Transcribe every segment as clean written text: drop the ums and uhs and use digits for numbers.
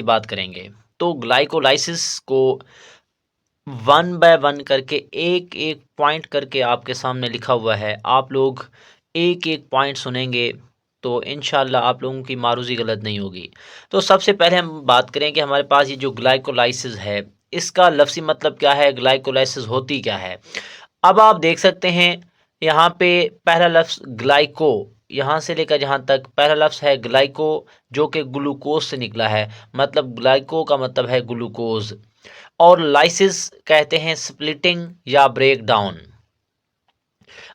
बात करेंगे तो ग्लाइकोलाइसिस को वन बाय वन करके एक एक पॉइंट करके आपके सामने लिखा हुआ है। आप लोग एक एक पॉइंट सुनेंगे तो इंशाल्लाह आप लोगों की मारूज़ी गलत नहीं होगी। तो सबसे पहले हम बात करें कि हमारे पास ये जो ग्लाइकोलाइसिस है, इसका लफ्ज़ी मतलब क्या है, ग्लाइकोलाइसिस होती क्या है। अब आप देख सकते हैं यहाँ पे पहला लफ्ज़ ग्लाइको, यहाँ से लेकर यहाँ तक पहला लफ्ज़ है ग्लाइको, जो कि ग्लूकोज से निकला है। मतलब ग्लाइको का मतलब है ग्लूकोज, और लाइसिस कहते हैं स्प्लिटिंग या ब्रेक डाउन।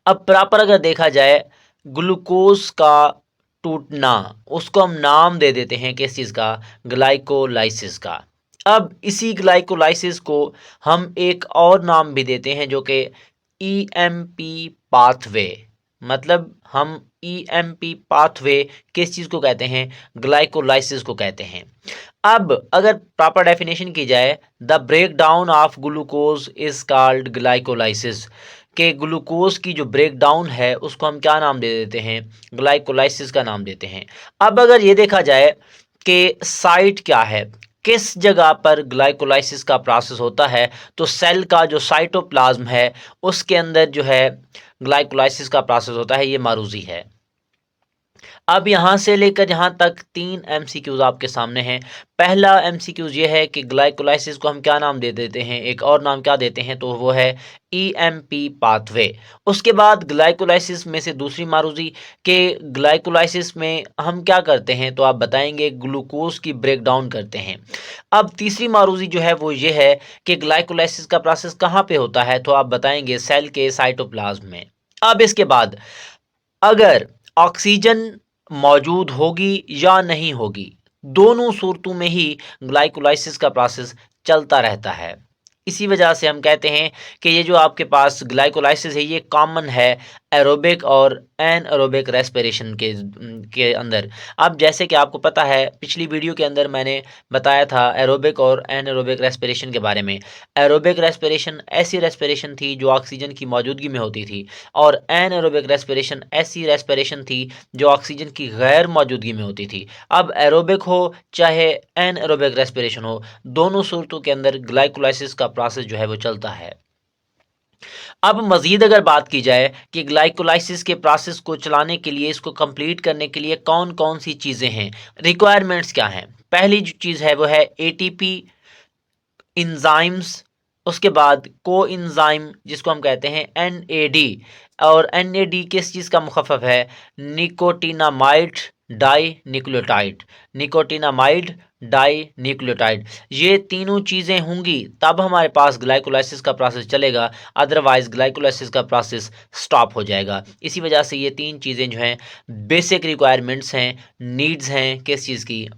अब प्रॉपर अगर देखा जाए ग्लूकोज का टूटना, उसको हम नाम दे देते हैं किस चीज़ का, ग्लाइकोलाइसिस का। अब इसी ग्लाइकोलाइसिस को हम एक और नाम भी देते हैं जो कि ईएमपी पाथवे। मतलब हम ईएमपी पाथवे किस चीज़ को कहते हैं, ग्लाइकोलाइसिस को कहते हैं। अब अगर प्रॉपर डेफिनेशन की जाए, the break down of glucose is called glycolysis, के ग्लूकोज की जो ब्रेक डाउन है उसको हम क्या नाम दे देते हैं, ग्लाइकोलाइसिस का नाम देते हैं। अब अगर ये देखा जाए कि साइट क्या है, किस जगह पर ग्लाइकोलाइसिस का प्रोसेस होता है, तो सेल का जो साइटोप्लाज्म है उसके अंदर जो है ग्लाइकोलाइसिस का प्रोसेस होता है, ये मारूजी है। अब यहाँ से लेकर यहाँ तक 3 एमसीक्यूज आपके सामने हैं। पहला एमसीक्यूज ये है कि ग्लाइकोलाइसिस को हम क्या नाम दे देते हैं, एक और नाम क्या देते हैं, तो वो है ईएमपी पाथवे। उसके बाद ग्लाइकोलाइसिस में से दूसरी मारूजी के ग्लाइकोलाइसिस में हम क्या करते हैं, तो आप बताएंगे ग्लूकोज की ब्रेक डाउन करते हैं। अब तीसरी मारूजी जो है वो ये है कि ग्लाइकोलाइसिस का प्रोसेस कहाँ पे होता है, तो आप बताएंगे सेल के साइटोप्लाज्म में। अब इसके बाद अगर ऑक्सीजन मौजूद होगी या नहीं होगी, दोनों सूरतों में ही ग्लाइकोलाइसिस का प्रोसेस चलता रहता है। इसी वजह से हम कहते हैं कि ये जो आपके पास ग्लाइकोलाइसिस है ये कॉमन है एरोबिक और एनएरोबिक रेस्पिरेशन के अंदर। अब जैसे कि आपको पता है पिछली वीडियो के अंदर मैंने बताया था एरोबिक और एनएरोबिक रेस्पिरेशन के बारे में। एरोबिक रेस्पिरेशन ऐसी रेस्पिरेशन थी जो ऑक्सीजन की मौजूदगी में होती थी, और एनएरोबिक रेस्पिरेशन ऐसी रेस्पिरेशन थी जो ऑक्सीजन की गैर मौजूदगी में होती थी। अब एरोबिक हो चाहे एनएरोबिक रेस्पिरेशन हो, दोनों सूरतों के अंदर ग्लाइकोलाइसिस का प्रोसेस जो है वो चलता है। अब मज़ीद अगर बात की जाए कि ग्लाइकोलाइसिस के प्रोसेस को चलाने के लिए, इसको कंप्लीट करने के लिए कौन कौन सी चीज़ें हैं, रिक्वायरमेंट्स क्या हैं। पहली जो चीज़ है वो है एटीपी, इंजाइम्स, उसके बाद को इंजाइम जिसको हम कहते हैं एनएडी, और एनएडी किस चीज़ का मुखफ़फ़ है, nicotinamide dinucleotide. Nicotinamide dinucleotide, ये तीनों चीज़ें होंगी तब हमारे पास ग्लाइकोलाइसिस का प्रोसेस चलेगा, अदरवाइज ग्लाइकोलाइसिस का प्रोसेस स्टॉप हो जाएगा। इसी वजह से ये तीन चीज़ें जो हैं बेसिक रिक्वायरमेंट्स हैं, नीड्स हैं किस चीज़ की,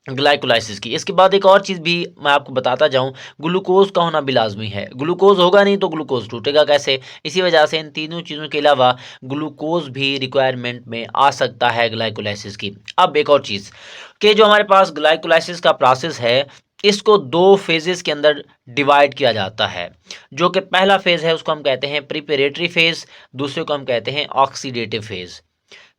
ग्लाइकोलाइसिस की। इसके बाद एक और चीज़ भी मैं आपको बताता जाऊं, ग्लूकोज का होना भी लाजमी है। ग्लूकोज होगा नहीं तो ग्लूकोज टूटेगा कैसे। इसी वजह से इन तीनों चीज़ों के अलावा ग्लूकोज भी रिक्वायरमेंट में आ सकता है ग्लाइकोलाइसिस की। अब एक और चीज़ कि जो हमारे पास ग्लाइकोलाइसिस का प्रोसेस है इसको दो फेजेस के अंदर डिवाइड किया जाता है। जो कि पहला फेज़ है उसको हम कहते हैं प्रिपरेटरी फेज़, दूसरे को हम कहते हैं ऑक्सीडेटिव फेज़।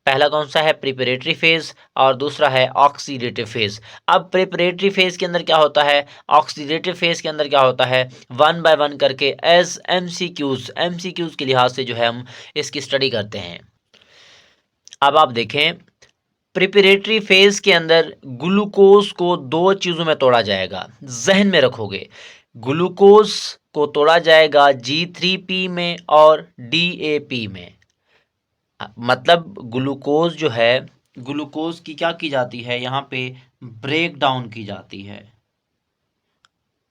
पहला कौन सा है, प्रिपरेटरी फेज, और दूसरा है ऑक्सीडेटिव फेज। अब प्रिपरेटरी फेज के अंदर क्या होता है, ऑक्सीडेटिव फेज के अंदर क्या होता है, वन बाय वन करके एज एमसीक्यूज के लिहाज से जो है हम इसकी स्टडी करते हैं। अब आप देखें प्रिपरेटरी फेज के अंदर ग्लूकोज को दो चीज़ों में तोड़ा जाएगा, जहन में रखोगे। ग्लूकोज को तोड़ा जाएगा G3P में और DAP में। मतलब ग्लूकोज जो है, ग्लूकोज की क्या की जाती है, यहाँ पे ब्रेक डाउन की जाती है।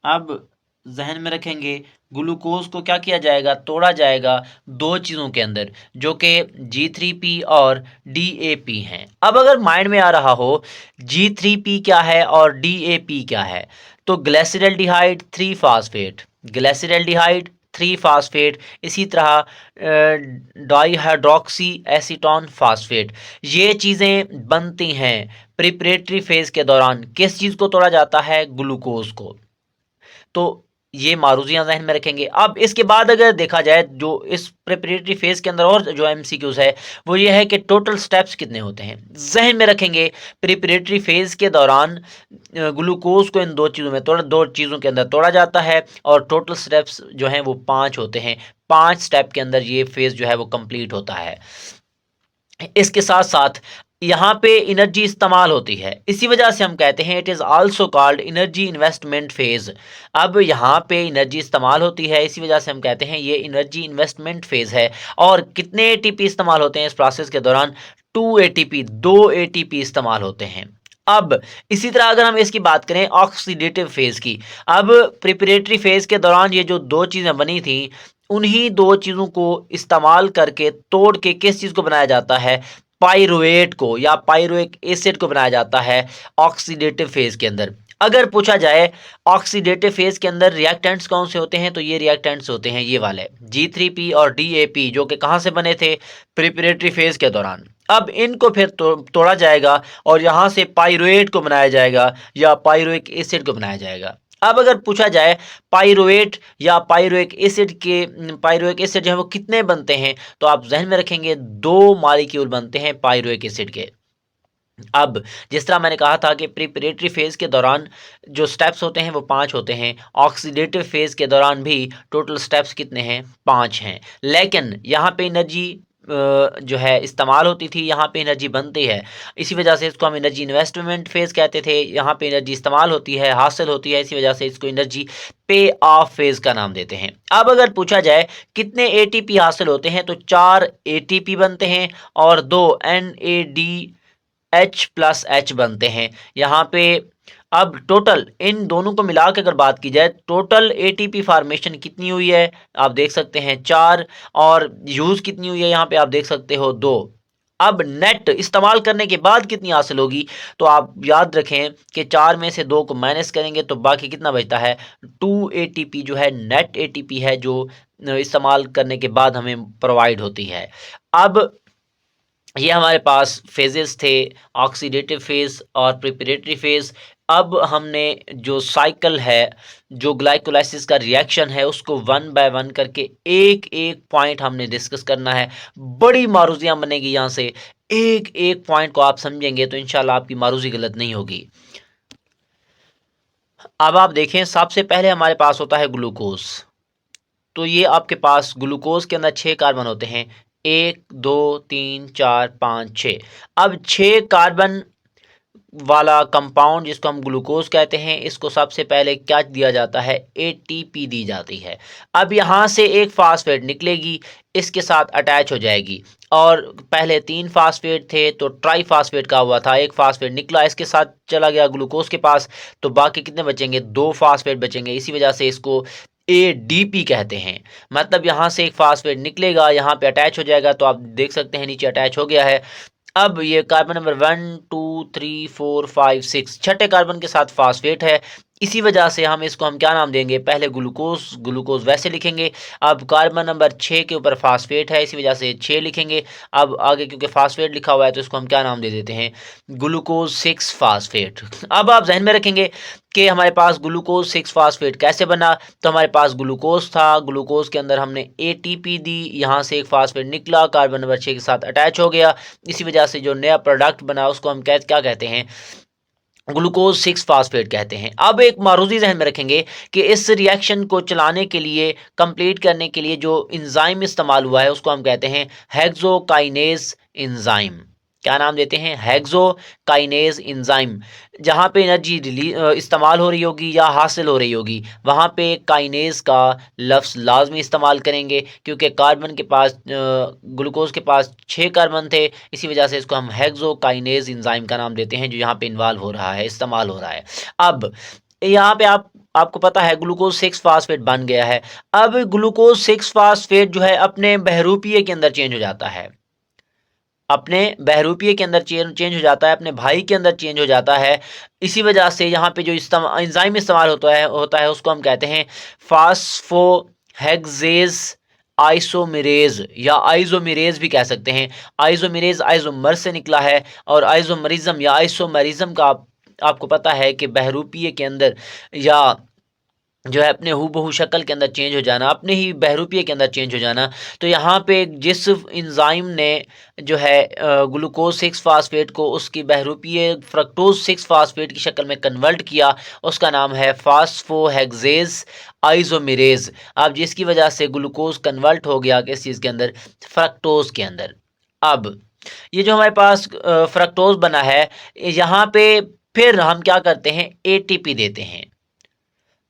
अब जहन में रखेंगे ग्लूकोज को क्या किया जाएगा, तोड़ा जाएगा दो चीज़ों के अंदर जो कि G3P और DAP हैं। अब अगर माइंड में आ रहा हो G3P क्या है और DAP क्या है, तो ग्लिसरॉल्डिहाइड 3 फास्फेट, ग्लिसरॉल्डिहाइड 3 फास्फेट, इसी तरह डाईहाइड्रोक्सी एसीटोन फास्फेट, ये चीज़ें बनती हैं प्रिपरेटरी फेज के दौरान। किस चीज़ को तोड़ा जाता है, ग्लूकोज को। तो ये मारूजियाँ ज़हन में रखेंगे। अब इसके बाद अगर देखा जाए जो इस प्रिपरेटरी फेज़ के अंदर और जो एमसीक्यूज़ है वो ये है कि टोटल स्टेप्स कितने होते हैं। ज़हन में रखेंगे प्रिपरेटरी फेज़ के दौरान ग्लूकोज़ को इन 2 चीज़ों में 2 चीज़ों के अंदर तोड़ा जाता है और टोटल स्टेप्स जो हैं वो 5 होते हैं। 5 स्टेप के अंदर ये फेज़ जो है वो कंप्लीट होता है। इसके साथ-साथ यहाँ पे एनर्जी इस्तेमाल होती है। इसी वजह से हम कहते हैं it is also called energy investment phase. अब यहाँ पे एनर्जी इस्तेमाल होती है, इसी वजह से हम कहते हैं ये एनर्जी इन्वेस्टमेंट फ़ेज़ है। और कितने एटीपी इस्तेमाल होते हैं इस प्रोसेस के दौरान? 2 एटीपी 2 एटीपी इस्तेमाल होते हैं। अब इसी तरह अगर हम इसकी बात करें ऑक्सीडेटिव फ़ेज़ की, अब प्रिपरेटरी फ़ेज़ के दौरान ये जो 2 चीज़ें बनी थी, उन्हीं 2 चीज़ों को इस्तेमाल करके तोड़ के किस चीज़ को बनाया जाता है? पाइरुवेट को या पाइरुविक एसिड को बनाया जाता है ऑक्सीडेटिव फेज़ के अंदर। अगर पूछा जाए ऑक्सीडेटिव फेज़ के अंदर रिएक्टेंट्स कौन से होते हैं, तो ये रिएक्टेंट्स होते हैं ये वाले G3P और DAP, जो कि कहाँ से बने थे? प्रिपरेटरी फेज़ के दौरान। अब इनको फिर तोड़ा जाएगा और यहाँ से पाइरुवेट को बनाया जाएगा या पाइरुविक एसिड को बनाया जाएगा। अब अगर पूछा जाए पाइरुवेट या पाइरुविक एसिड जो है वो कितने बनते हैं, तो आप ज़हन में रखेंगे 2 मॉलिक्यूल बनते हैं पाइरुविक एसिड के। अब जिस तरह मैंने कहा था कि प्रिपरेटरी फेज़ के दौरान जो स्टेप्स होते हैं वो 5 होते हैं, ऑक्सीडेटिव फेज़ के दौरान भी टोटल स्टेप्स कितने हैं? 5 हैं। लेकिन यहाँ पे एनर्जी जो है इस्तेमाल होती थी, यहाँ पे एनर्जी बनती है। इसी वजह से इसको हम एनर्जी इन्वेस्टमेंट फेज़ कहते थे। यहाँ पे एनर्जी इस्तेमाल होती है, हासिल होती है, इसी वजह से इसको एनर्जी पे ऑफ फेज़ का नाम देते हैं। अब अगर पूछा जाए कितने एटीपी हासिल होते हैं, तो 4 एटीपी बनते हैं और 2 NADH+H बनते हैं। यहाँ पे अब टोटल इन दोनों को मिला के अगर बात की जाए, टोटल एटीपी फॉर्मेशन कितनी हुई है, आप देख सकते हैं 4, और यूज़ कितनी हुई है यहाँ पे आप देख सकते हो 2। अब नेट इस्तेमाल करने के बाद कितनी हासिल होगी, तो आप याद रखें कि 4 में से 2 को माइनस करेंगे तो बाकी कितना बचता है? 2 एटीपी जो है नेट एटीपी है जो इस्तेमाल करने के बाद हमें प्रोवाइड होती है। अब ये हमारे पास फेजेस थे, ऑक्सीडेटिव फेज़ और प्रिपरेटरी फेज़। अब हमने जो साइकिल है, जो ग्लाइकोलाइसिस का रिएक्शन है, उसको वन बाय वन करके एक-एक पॉइंट हमने डिस्कस करना है। बड़ी मारूज़ियाँ बनेगी यहाँ से, एक-एक पॉइंट को आप समझेंगे तो इंशाल्लाह आपकी मारूज़ी गलत नहीं होगी। अब आप देखें सबसे पहले हमारे पास होता है ग्लूकोज़। तो ये आपके पास ग्लूकोज़ के अंदर 6 कार्बन होते हैं, 1, 2, 3, 4, 5, 6। अब 6 कार्बन वाला कंपाउंड जिसको हम ग्लूकोज कहते हैं, इसको सबसे पहले क्या दिया जाता है? एटीपी दी जाती है। अब यहाँ से एक फास्फेट निकलेगी, इसके साथ अटैच हो जाएगी, और पहले 3 फास्फेट थे तो ट्राई फास्फेट का हुआ था, एक फास्फेट निकला इसके साथ चला गया ग्लूकोज के पास, तो बाकी कितने बचेंगे? 2 फास्फेट बचेंगे। इसी वजह से इसको ADP कहते हैं। मतलब यहाँ से एक फास्फेट निकलेगा, यहाँ पे अटैच हो जाएगा, तो आप देख सकते हैं नीचे अटैच हो गया है। अब ये कार्बन नंबर 1 2 3 4 5 6 छठे कार्बन के साथ फास्फेट है। इसी वजह से हम क्या नाम देंगे? पहले ग्लूकोज वैसे लिखेंगे। अब कार्बन नंबर 6 के ऊपर फास्फेट है, इसी वजह से 6 लिखेंगे। अब आगे क्योंकि फास्फेट लिखा हुआ है तो इसको हम क्या नाम दे देते हैं? Glucose 6 phosphate. अब आप जहन में रखेंगे कि हमारे पास ग्लूकोज 6 फास्फेट कैसे बना। तो हमारे पास ग्लूकोज था, ग्लूकोज के अंदर हमने एटीपी दी, यहाँ से एक फास्फेट निकला, कार्बन नंबर 6 के साथ अटैच हो गया, इसी वजह से जो नया प्रोडक्ट बना उसको हम क्या कहते हैं? ग्लूकोज 6 फास्फेट कहते हैं। अब एक मारूजी जहन में रखेंगे कि इस रिएक्शन को चलाने के लिए, कंप्लीट करने के लिए जो एंजाइम इस्तेमाल हुआ है उसको हम कहते हैं हेक्सोकाइनेज एंजाइम। क्या नाम देते हैं? Hexokinase enzyme. जहाँ पे एनर्जी इस्तेमाल हो रही होगी या हासिल हो रही होगी, वहाँ पे काइनेज का लफ्ज़ लाजमी इस्तेमाल करेंगे, क्योंकि कार्बन के पास ग्लूकोज के पास 6 कार्बन थे, इसी वजह से इसको हम हेक्सोकाइनेज एंजाइम का नाम देते हैं, जो यहाँ पे इन्वॉल्व हो रहा है, इस्तेमाल हो रहा है। अब यहाँ पे आपको पता है ग्लूकोज 6 फास्फेट बन गया है। अब ग्लूकोज 6 फास्फेट जो है अपने बहरूपीय के अंदर चेंज हो जाता है, अपने बहरूपीय के अंदर चेंज हो जाता है, अपने भाई के अंदर चेंज हो जाता है। इसी वजह से यहाँ पे जो एंजाइम इस्तेमाल होता है उसको हम कहते हैं फास्फोहेक्सेज आइसोमेरेज या आइसोमेरेज भी कह सकते हैं। आइसोमेरेज आइसोमर से निकला है, और आइसोमरिज्म या आइसोमरिज्म का आपको पता है कि बहरूपीय के अंदर या जो है अपने हूबहू शक्ल के अंदर चेंज हो जाना, अपने ही बहरूपिये के अंदर चेंज हो जाना। तो यहाँ पे जिस एंजाइम ने जो है ग्लूकोज 6 फास्फेट को उसकी बहरूपिये फ्रक्टोज 6 फास्फेट की शक्ल में कन्वर्ट किया, उसका नाम है फास्फोहेक्सेज आइसोमेरेज। अब जिसकी वजह से ग्लूकोज कन्वर्ट हो गया किस चीज़ के अंदर, फ्रक्टोज के अंदर। अब ये जो हमारे पास फ्रक्टोज बना है, यहाँ पे फिर हम क्या करते हैं, एटीपी देते हैं।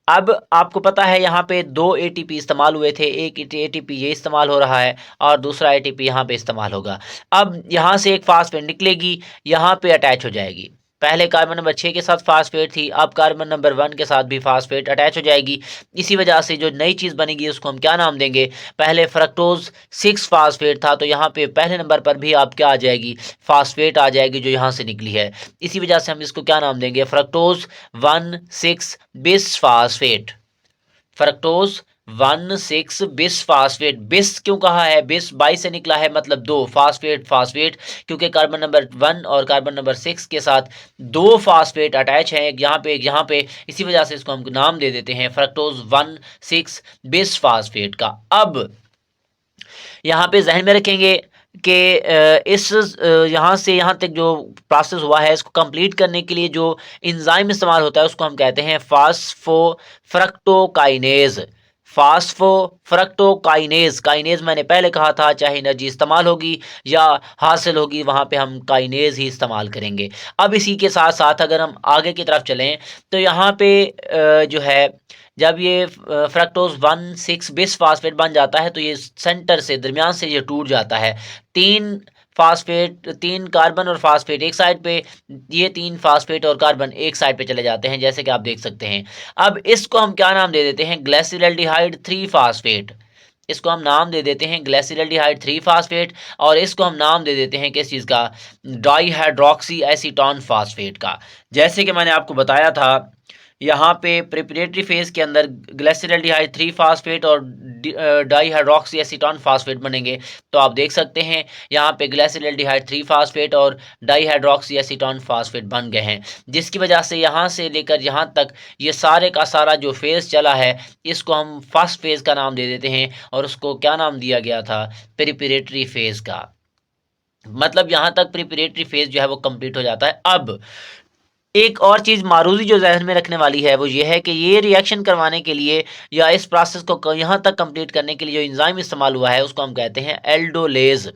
अब आपको पता है यहाँ पे 2 एटीपी इस्तेमाल हुए थे, एक एटीपी ये इस्तेमाल हो रहा है और दूसरा एटीपी यहाँ पे इस्तेमाल होगा। अब यहाँ से एक फास्फेट निकलेगी, यहाँ पे अटैच हो जाएगी। पहले कार्बन नंबर 6 के साथ फास्फेट थी, अब कार्बन नंबर 1 के साथ भी फास्फेट अटैच हो जाएगी। इसी वजह से जो नई चीज़ बनेगी उसको हम क्या नाम देंगे, पहले फ्रक्टोज 6 फास्फेट था, तो यहाँ पे पहले नंबर पर भी आप क्या आ जाएगी, फास्फेट आ जाएगी जो यहाँ से निकली है। इसी वजह से हम इसको क्या नाम देंगे, फ्रक्टोज 1,6 बिस फास्फेट। फ्रक्टोज 1,6 बिस फास्फेट। बिस क्यों कहा है, बिस बाई से निकला है, मतलब दो, फास्फेट फास्फेट, क्योंकि कार्बन नंबर 1 और कार्बन नंबर 6 के साथ 2 फास्फेट अटैच हैं, एक यहाँ पे एक यहाँ पे। इसी वजह से इसको हम नाम दे देते हैं फ्रक्टोज 1,6 बिस फास्फेट का। अब यहाँ पे जहन में रखेंगे कि इस यहाँ से यहाँ तक जो प्रोसेस हुआ है, इसको कंप्लीट करने के लिए जो एंजाइम इस्तेमाल होता है उसको हम कहते हैं फास्फोफ्रक्टोकाइनेज। फास्फोफ्रक्टोकाइनेज, काइनेज मैंने पहले कहा था, चाहे एनर्जी इस्तेमाल होगी या हासिल होगी वहाँ पे हम काइनेज ही इस्तेमाल करेंगे। अब इसी के साथ साथ अगर हम आगे की तरफ चलें तो यहाँ पे जो है जब ये फ्रक्टोज 1,6 बिस फास्फेट बन जाता है तो ये सेंटर से, दरमियान से ये टूट जाता है। 3 फास्फेट, 3 कार्बन और फास्फेट एक साइड पे, ये 3 फास्फेट और कार्बन एक साइड पे चले जाते हैं, जैसे कि आप देख सकते हैं। अब इसको हम क्या नाम दे देते हैं, ग्लाइसिल्डिहाइड 3 फास्फेट। इसको हम नाम दे देते हैं ग्लाइसिल्डिहाइड 3 फास्फेट, और इसको हम नाम दे देते हैं किस चीज़ का, डाईहाइड्रोक्सी एसीटोन फास्फेट का। जैसे कि मैंने आपको बताया था, यहाँ पे प्रिपरेटरी फेज के अंदर ग्लाइसिल्डिहाइड 3 फास्फेट और डाईहाइड्रोक्सी एसीटोन फास्फेट बनेंगे। तो आप देख सकते हैं यहाँ पे ग्लाइसिल्डिहाइड 3 फास्फेट और डाईहाइड्रोक्सी एसीटोन फास्फेट बन गए हैं, जिसकी वजह से यहाँ से लेकर यहाँ तक ये सारे का सारा जो फेज़ चला है, इसको हम फर्स्ट फेज़ का नाम दे देते हैं, और उसको क्या नाम दिया गया था, प्रिपरेटरी फेज़ का। मतलब यहाँ तक प्रिपरेटरी फेज़ जो है वो कंप्लीट हो जाता है। अब एक और चीज़ मारूजी जो जहन में रखने वाली है वो ये है कि ये रिएक्शन करवाने के लिए या इस प्रोसेस को यहाँ तक कंप्लीट करने के लिए जो एंजाइम इस्तेमाल हुआ है उसको हम कहते हैं एल्डोलेज।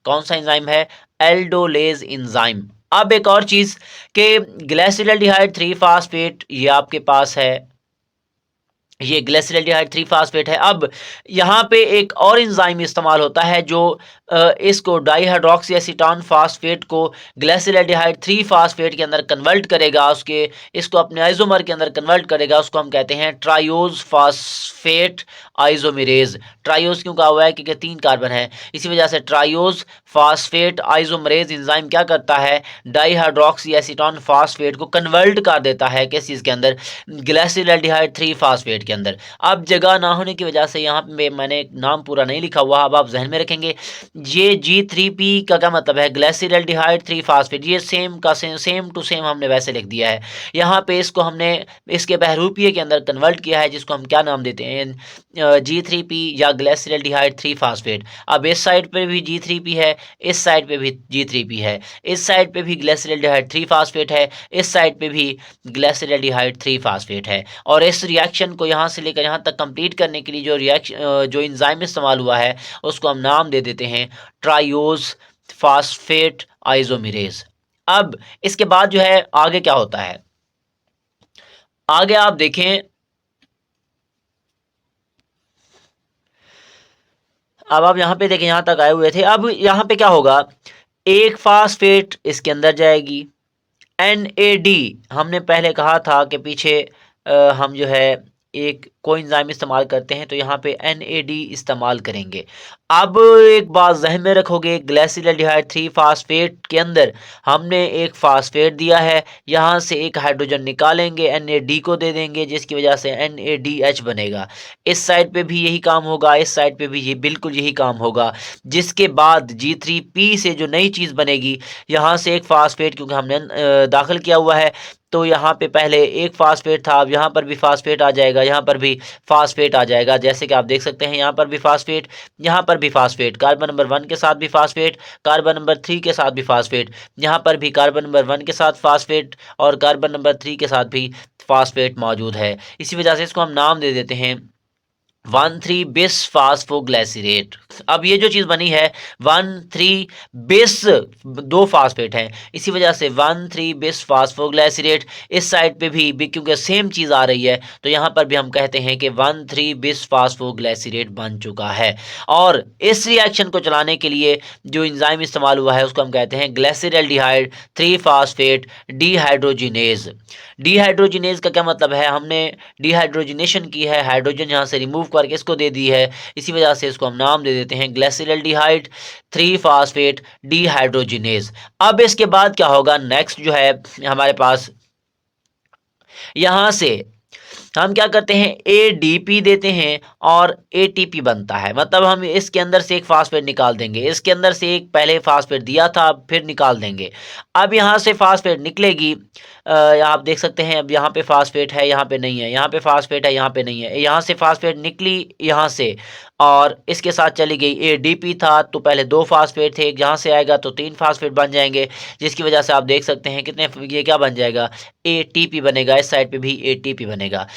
कौन सा एंजाइम है, एल्डोलेज एंजाइम। अब एक और चीज़ कि ग्लाइसिल्डिहाइड 3 फास्फेट ये आपके पास है, ये ग्लाइसिल्डिहाइड 3 फास्फेट है। अब यहाँ पे एक और एंजाइम इस्तेमाल होता है जो इसको डाईहाइड्रोक्सी एसीटोन फास्फेट को ग्लाइसिल्डिहाइड 3 फास्फेट के अंदर कन्वर्ट करेगा, उसके इसको अपने आइसोमर के अंदर कन्वर्ट करेगा, उसको हम कहते हैं ट्रायोज फास्फेट आइसोमेरेज। ट्रायोज क्यों कहा हुआ है, क्योंकि 3 कार्बन है, इसी वजह से ट्रायोज फास्फेट आइसोमरेज एंजाइम क्या करता है, डाईहाइड्रोक्सी एसीटोन फास्फेट को कन्वर्ट कर देता है किस चीज़ के अंदर, ग्लाइसिल्डिहाइड 3 फास्फेट के अंदर। अब जगह ना होने की वजह से यहाँ पे मैंने नाम पूरा नहीं लिखा हुआ, अब आप जहन में रखेंगे। ये G3P का क्या मतलब है, ग्लाइसिल्डिहाइड 3 फास्फेट, ये सेम का सेम टू सेम हमने वैसे लिख दिया है। यहाँ पे इसको हमने इसके बहरूपिये के अंदर कन्वर्ट किया है, जिसको हम क्या नाम देते हैं, G3P या ग्लाइसिल्डिहाइड 3 फास्फेट। अब इस साइड पे भी G3P है, इस साइड पे भी G3P है, इस साइड पे भी ग्लाइसिल्डिहाइड 3 फास्फेट है, इस साइड पे भी ग्लाइसिल्डिहाइड 3 फास्फेट है। और इस रिएक्शन को यहाँ से लेकर यहाँ तक कंप्लीट करने के लिए जो एंजाइम इस्तेमाल हुआ है उसको हम नाम दे देते हैं ट्रायोज फास्फेट आइसोमेरेज। अब इसके बाद जो है आगे क्या होता है, आगे आप देखें, अब आप यहाँ पे देखें, यहाँ तक आए हुए थे। अब यहाँ पे क्या होगा, एक फास्फेट इसके अंदर जाएगी, NAD, हमने पहले कहा था कि पीछे हम जो है एक कोएंजाइम इस्तेमाल करते हैं, तो यहाँ पे NAD इस्तेमाल करेंगे। अब एक बात जहन में रखोगे, ग्लाइसिल्डिहाइड 3 फास्फेट के अंदर हमने एक फास्फेट दिया है, यहाँ से एक हाइड्रोजन निकालेंगे, NAD को दे देंगे, जिसकी वजह से NADH बनेगा। इस साइड पे भी यही काम होगा, इस साइड पे भी ये बिल्कुल यही काम होगा। जिसके बाद G3P से जो नई चीज़ बनेगी, यहाँ से एक फास्फेट क्योंकि हमने दाखिल किया हुआ है, तो यहाँ पे पहले एक फास्फेट था, अब यहाँ पर भी फास्फेट आ जाएगा, यहाँ पर भी फास्फेट आ जाएगा। जैसे कि आप देख सकते हैं यहाँ पर भी फास्फेट, यहाँ पर भी फास्फेट, कार्बन नंबर 1 के साथ भी फास्फेट, कार्बन नंबर 3 के साथ भी फास्फेट, यहाँ पर भी कार्बन नंबर 1 के साथ फास्फेट और कार्बन नंबर 3 के साथ भी फास्फेट मौजूद है। इसी वजह से इसको हम नाम दे देते हैं 1,3 बिस फास्फोग्लाइसरेट। अब ये जो चीज़ बनी है 1,3 बिस, दो फास्फेट हैं, इसी वजह से 1,3 बिस फास्फोग्लाइसरेट। इस साइड पे भी क्योंकि सेम चीज़ आ रही है तो यहाँ पर भी हम कहते हैं कि 1,3 बिस फास्फोग्लाइसरेट बन चुका है। और इस रिएक्शन को चलाने के लिए जो एंजाइम इस्तेमाल हुआ है उसको हम कहते हैं ग्लिसरल्डिहाइड 3 फास्फेट डिहाइड्रोजिनेज। डिहाइड्रोजिनेज का क्या मतलब है, हमने डिहाइड्रोजिनेशन की है, हाइड्रोजन यहाँ से रिमूव करके इसको दे दी है, इसी वजह से इसको हम नाम दे देते हैं ग्लिसरल्डिहाइड 3 फास्फेट डिहाइड्रोजिनेज। अब इसके बाद क्या होगा, नेक्स्ट जो है हमारे पास यहाँ से हम क्या करते हैं, ADP देते हैं और ATP बनता है। मतलब हम इसके अंदर से एक फास्फेट निकाल देंगे, इसके अंदर से एक पहले फास्फेट दिया था फिर निकाल देंगे। अब यहाँ से फास्फेट निकलेगी, आप देख सकते हैं अब यहाँ पे फास्फेट है, यहाँ पे नहीं है, यहाँ पे फास्फेट है, यहाँ पे नहीं है, यहाँ से फास्फेट निकली यहाँ से और इसके साथ चली गई। ADP था तो पहले 2 फास्फेट थे, यहाँ से आएगा तो 3 फास्फेट बन जाएंगे, जिसकी वजह से आप देख सकते हैं कितने, ये क्या बन जाएगा, ATP बनेगा, इस साइड पे भी ATP बनेगा।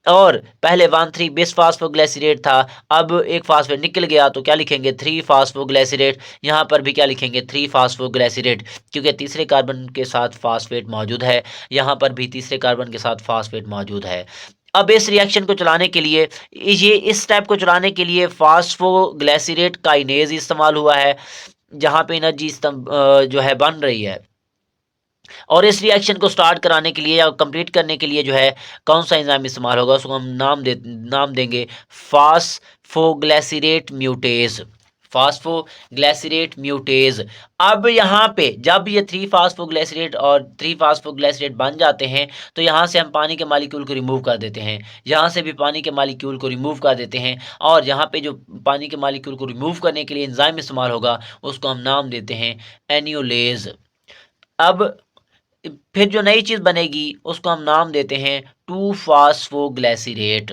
और पहले 1,3 बिस फास्फोग्लिसरेट था, अब एक फास्फेट निकल गया तो क्या लिखेंगे 3 फास्फोग्लिसरेट, यहाँ पर भी क्या लिखेंगे 3 फास्फोग्लिसरेट, क्योंकि तीसरे कार्बन के साथ फास्फेट मौजूद है, यहाँ पर भी तीसरे कार्बन के साथ फास्फेट मौजूद है। अब इस रिएक्शन को चलाने के लिए, ये इस टाइप को चलाने के लिए फास्फोग्लिसरेट काइनेज इस्तेमाल हुआ है, जहाँ पे एनर्जी जो है बन रही है। और इस रिएक्शन को स्टार्ट कराने के लिए या कंप्लीट करने के लिए जो है कौन सा एंजाइम इस्तेमाल होगा, उसको हम नाम देंगे फास्फोग्लिसरेट म्यूटेज, फास्फोग्लिसरेट म्यूटेज। अब यहाँ पे जब ये 3 फास्फोग्लिसरेट और 3 फास्फोग्लिसरेट बन जाते हैं तो यहाँ से हम पानी के मालिक्यूल को रिमूव कर देते हैं, यहाँ से भी पानी के मालिक्यूल को रिमूव कर देते हैं, और यहाँ पे जो पानी के मालिक्यूल को रिमूव करने के लिए एंजाइम इस्तेमाल होगा उसको हम नाम देते हैं एनियोलेज। अब फिर जो नई चीज़ बनेगी उसको हम नाम देते हैं 2 फास्फोग्लिसरेट।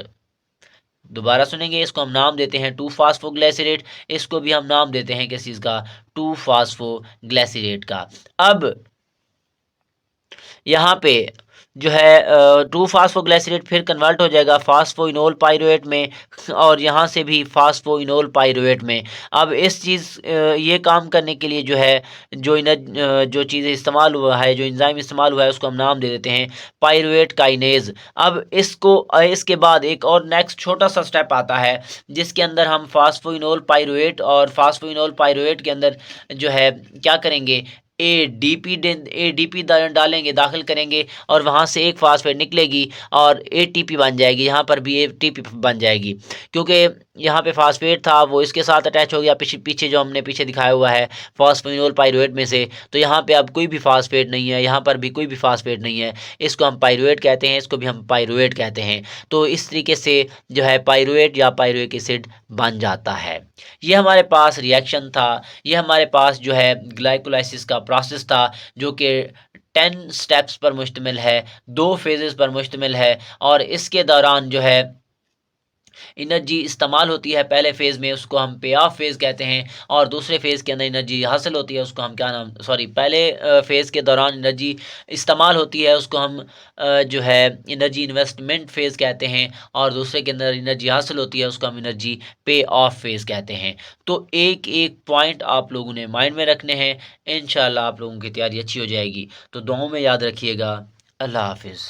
दोबारा सुनेंगे, इसको हम नाम देते हैं 2 फास्फोग्लिसरेट, इसको भी हम नाम देते हैं किस चीज़ का, 2 फास्फोग्लिसरेट का। अब यहाँ पे जो है 2 फास्फोग्लिसरेट फिर कन्वर्ट हो जाएगा फास्फोइनोल पाइरुवेट में, और यहाँ से भी फास्फोइनोल पाइरुवेट में। अब इस चीज़ ये काम करने के लिए जो है जो चीज़ें इस्तेमाल हुआ है, जो एंजाइम इस्तेमाल हुआ है उसको हम नाम दे देते हैं पाइरुवेट काइनेज। अब इसके बाद एक और नेक्स्ट छोटा सा स्टेप आता है जिसके अंदर हम फास्फोइनोल पाइरुवेट और फास्फोइनोल पाइरुवेट के अंदर जो है क्या करेंगे, ADP डालेंगे, दाखिल करेंगे, और वहाँ से एक फास्फेट निकलेगी और ATP बन जाएगी, यहाँ पर भी ATP बन जाएगी, क्योंकि यहाँ पे फास्फेट था वो इसके साथ अटैच हो गया पीछे जो हमने पीछे दिखाया हुआ है फास्फोइनोल पाइरुवेट में से, तो यहाँ पे अब कोई भी फास्फेट नहीं है, यहाँ पर भी कोई भी फास्फेट नहीं है, इसको हम पाइरुवेट कहते हैं, इसको भी हम पाइरुवेट कहते हैं। तो इस तरीके से जो है पाइरुवेट या पाइरुविक एसिड बन जाता है। ये हमारे पास रिएक्शन था, ये हमारे पास जो है ग्लाइकोलाइसिस का प्रोसेस था जो कि 10 स्टेप्स पर मुश्तमिल है, 2 फेजेस पर मुश्तमिल है, और इसके दौरान जो है एनर्जी इस्तेमाल होती है। पहले फ़ेज़ में उसको हम पे ऑफ फ़ेज़ कहते हैं, और दूसरे फ़ेज़ के अंदर एनर्जी हासिल होती है उसको हम पहले फ़ेज़ के दौरान एनर्जी इस्तेमाल होती है उसको हम जो है एनर्जी इन्वेस्टमेंट फ़ेज़ कहते हैं, और दूसरे के अंदर एनर्जी हासिल होती है उसको हम एनर्जी पे ऑफ फ़ेज़ कहते हैं। तो एक एक पॉइंट आप लोगों ने माइंड में रखने हैं, इंशाल्लाह आप लोगों की तैयारी अच्छी हो जाएगी। तो दुआओं में याद रखिएगा। अल्लाह हाफ़िज़।